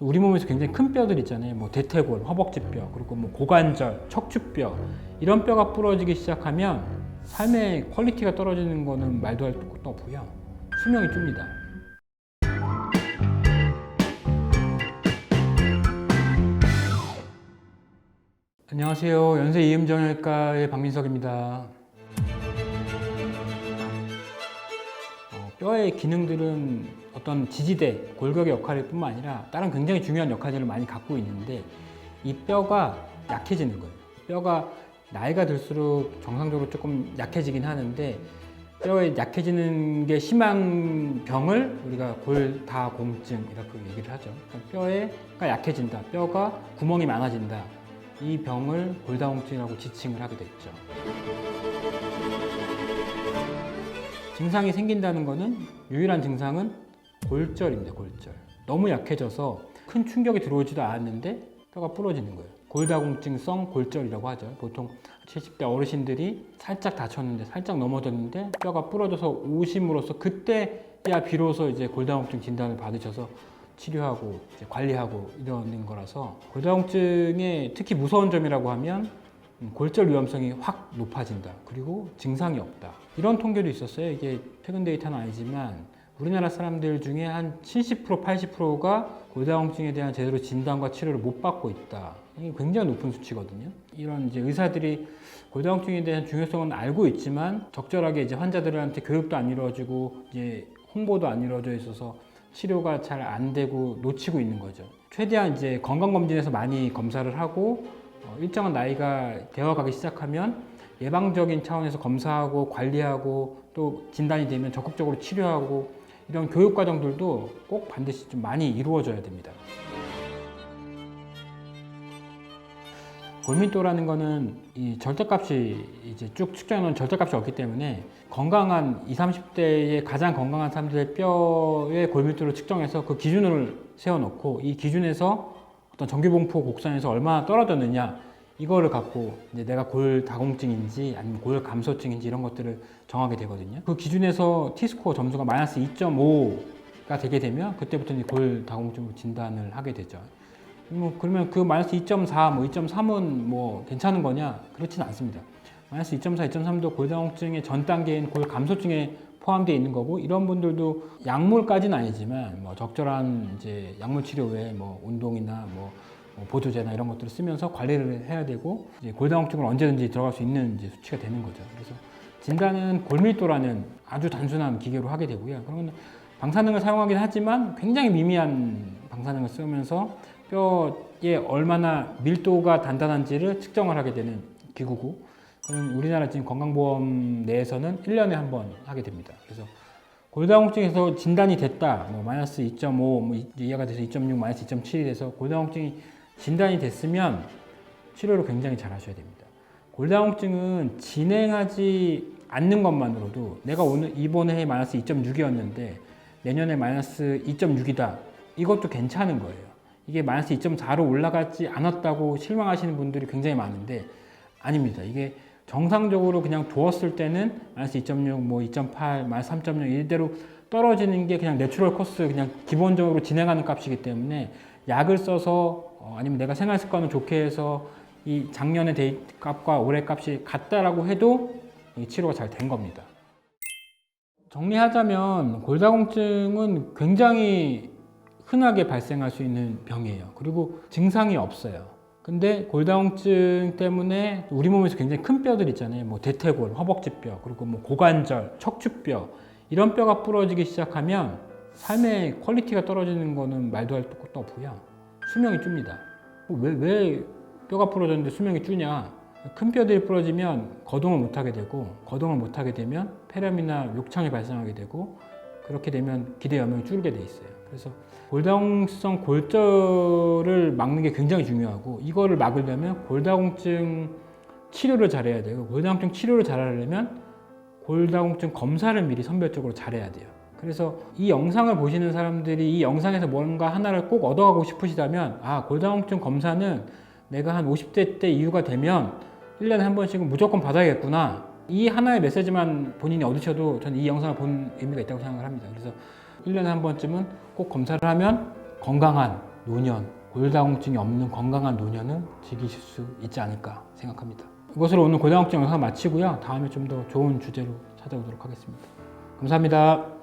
우리 몸에서 굉장히 큰 뼈들 있잖아요. 뭐 대퇴골, 허벅지뼈, 그리고 뭐 고관절, 척추뼈 이런 뼈가 부러지기 시작하면 삶의 퀄리티가 떨어지는 거는 말도 할 것도 없고요. 수명이 줍니다. 안녕하세요. 연세 이음정형외과의 박민석입니다. 뼈의 기능들은 어떤 지지대, 골격의 역할일 뿐만 아니라 다른 굉장히 중요한 역할들을 많이 갖고 있는데 이 뼈가 약해지는 거예요. 뼈가 나이가 들수록 정상적으로 조금 약해지긴 하는데 뼈에 약해지는 게 심한 병을 우리가 골다공증이라고 얘기를 하죠. 그러니까 뼈가 약해진다, 뼈가 구멍이 많아진다. 이 병을 골다공증이라고 지칭을 하게 됐죠. 증상이 생긴다는 거는 유일한 증상은 골절입니다. 골절. 너무 약해져서 큰 충격이 들어오지도 않았는데 뼈가 부러지는 거예요. 골다공증성 골절이라고 하죠. 보통 70대 어르신들이 살짝 다쳤는데 살짝 넘어졌는데 뼈가 부러져서 오심으로써 그때야 비로소 이제 골다공증 진단을 받으셔서 치료하고 이제 관리하고 이러는 거라서 골다공증의 특히 무서운 점이라고 하면 골절 위험성이 확 높아진다. 그리고 증상이 없다. 이런 통계도 있었어요. 이게 최근 데이터는 아니지만 우리나라 사람들 중에 한 70%, 80%가 골다공증에 대한 제대로 진단과 치료를 못 받고 있다. 이게 굉장히 높은 수치거든요. 이런 이제 의사들이 골다공증에 대한 중요성은 알고 있지만 적절하게 이제 환자들한테 교육도 안 이루어지고 이제 홍보도 안 이루어져 있어서 치료가 잘 안 되고 놓치고 있는 거죠. 최대한 이제 건강검진에서 많이 검사를 하고 일정한 나이가 되어가기 시작하면 예방적인 차원에서 검사하고 관리하고 또 진단이 되면 적극적으로 치료하고 이런 교육 과정들도 꼭 반드시 좀 많이 이루어져야 됩니다. 골밀도라는 거는 이 절대값이 이제 쭉 측정해 놓은 절대값이 없기 때문에 건강한 20, 30대의 가장 건강한 사람들의 뼈의 골밀도를 측정해서 그 기준을 세워놓고 이 기준에서 어떤 전기분포 곡선에서 얼마나 떨어졌느냐 이거를 갖고 이제 내가 골다공증인지 아니면 골감소증인지 이런 것들을 정하게 되거든요. 그 기준에서 T스코어 점수가 마이너스 2.5가 되게 되면 그때부터 이제 골다공증으로 진단을 하게 되죠. 그러면 그 마이너스 2.4, 뭐 2.3은 뭐 괜찮은 거냐? 그렇지는 않습니다. 마이너스 2.4, 2.3도 골다공증의 전 단계인 골감소증에 포함되어 있는 거고 이런 분들도 약물까지는 아니지만 뭐 적절한 이제 약물 치료 외에 뭐 운동이나 뭐 보조제나 이런 것들을 쓰면서 관리를 해야 되고 이제 골다공증을 언제든지 들어갈 수 있는 이제 수치가 되는 거죠. 그래서 진단은 골밀도라는 아주 단순한 기계로 하게 되고요. 그러면 방사능을 사용하긴 하지만 굉장히 미미한 방사능을 쓰면서 뼈에 얼마나 밀도가 단단한지를 측정을 하게 되는 기구고 우리나라 지금 건강보험 내에서는 1년에 한 번 하게 됩니다. 그래서 골다공증에서 진단이 됐다, 뭐 마이너스 2.5, 뭐 이하가 돼서 2.6, 마이너스 2.7이 돼서 골다공증이 진단이 됐으면 치료를 굉장히 잘 하셔야 됩니다. 골다공증은 진행하지 않는 것만으로도 내가 오늘 이번 해에 마이너스 2.6이었는데 내년에 마이너스 2.6이다. 이것도 괜찮은 거예요. 이게 마이너스 2.4로 올라가지 않았다고 실망하시는 분들이 굉장히 많은데 아닙니다. 이게 정상적으로 그냥 두었을 때는 마이너스 2.6, 뭐 2.8, 마이너스 3.0 이대로 떨어지는 게 그냥 내추럴 코스 그냥 기본적으로 진행하는 값이기 때문에 약을 써서 아니면 내가 생활 습관을 좋게 해서 이 작년의 데이 값과 올해 값이 같다라고 해도 치료가 잘 된 겁니다. 정리하자면 골다공증은 굉장히 흔하게 발생할 수 있는 병이에요. 그리고 증상이 없어요. 근데 골다공증 때문에 우리 몸에서 굉장히 큰 뼈들 있잖아요. 뭐 대퇴골, 허벅지뼈, 그리고 뭐 고관절, 척추뼈 이런 뼈가 부러지기 시작하면 삶의 퀄리티가 떨어지는 거는 말도 할 것도 없고요. 수명이 줍니다. 왜 뼈가 부러졌는데 수명이 주냐? 큰 뼈들이 부러지면 거동을 못하게 되고 거동을 못하게 되면 폐렴이나 욕창이 발생하게 되고 그렇게 되면 기대 여명이 줄게 돼 있어요. 그래서 골다공증성 골절을 막는 게 굉장히 중요하고 이거를 막으려면 골다공증 치료를 잘해야 되고 골다공증 치료를 잘하려면 골다공증 검사를 미리 선별적으로 잘해야 돼요. 그래서 이 영상을 보시는 사람들이 이 영상에서 뭔가 하나를 꼭 얻어가고 싶으시다면 골다공증 검사는 내가 한 50대 때 이후가 되면 1년에 한 번씩은 무조건 받아야겠구나. 이 하나의 메시지만 본인이 얻으셔도 저는 이 영상을 본 의미가 있다고 생각을 합니다. 그래서 1년에 한 번쯤은 꼭 검사를 하면 건강한 노년, 골다공증이 없는 건강한 노년을 즐기실 수 있지 않을까 생각합니다. 이것으로 오늘 골다공증 영상 마치고요. 다음에 좀 더 좋은 주제로 찾아오도록 하겠습니다. 감사합니다.